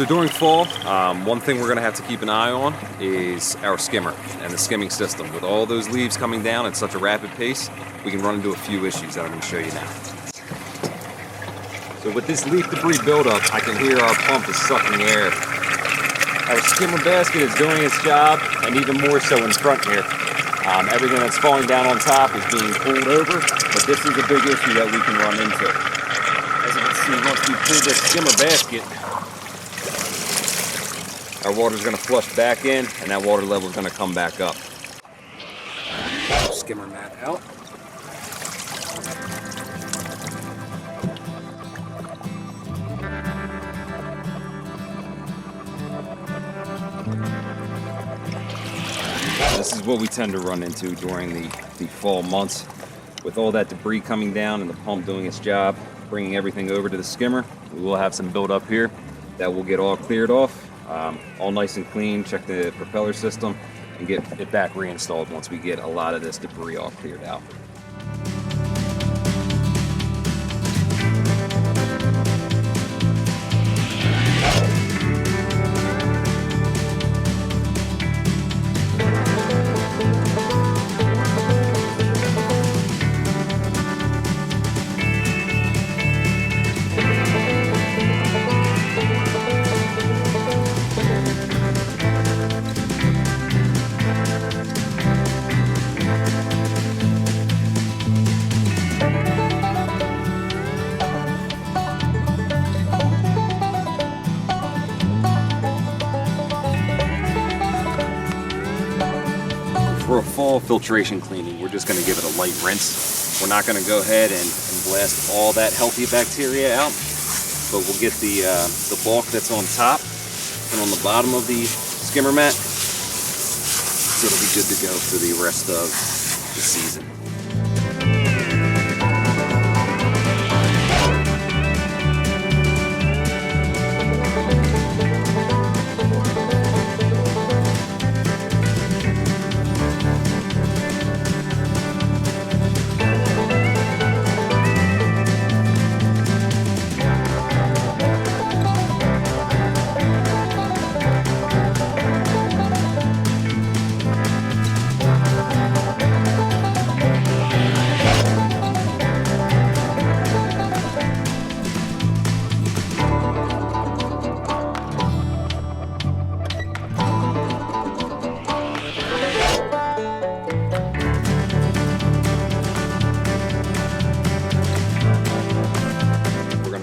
So during fall, one thing we're going to have to keep an eye on is our skimmer and the skimming system. With all those leaves coming down at such a rapid pace, we can run into a few issues that I'm going to show you now. So with this leaf debris buildup, I can hear our pump is sucking air. Our skimmer basket is doing its job, and even more so in front here. Everything that's falling down on top is being pulled over, but this is a big issue that we can run into. As you can see, once we pull this skimmer basket, our water is going to flush back in, and that water level is going to come back up. Skimmer mat out. This is what we tend to run into during the fall months. With all that debris coming down and the pump doing its job, bringing everything over to the skimmer, we will have some build up here that will get all cleared off, all nice and clean, check the propeller system, and get it back reinstalled once we get a lot of this debris all cleared out. For a fall filtration cleaning, we're just going to give it a light rinse. We're not going to go ahead and blast all that healthy bacteria out, but we'll get the bulk that's on top and on the bottom of the skimmer mat, so it'll be good to go for the rest of the season.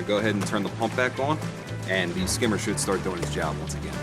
Go ahead and turn the pump back on, and the skimmer should start doing its job once again.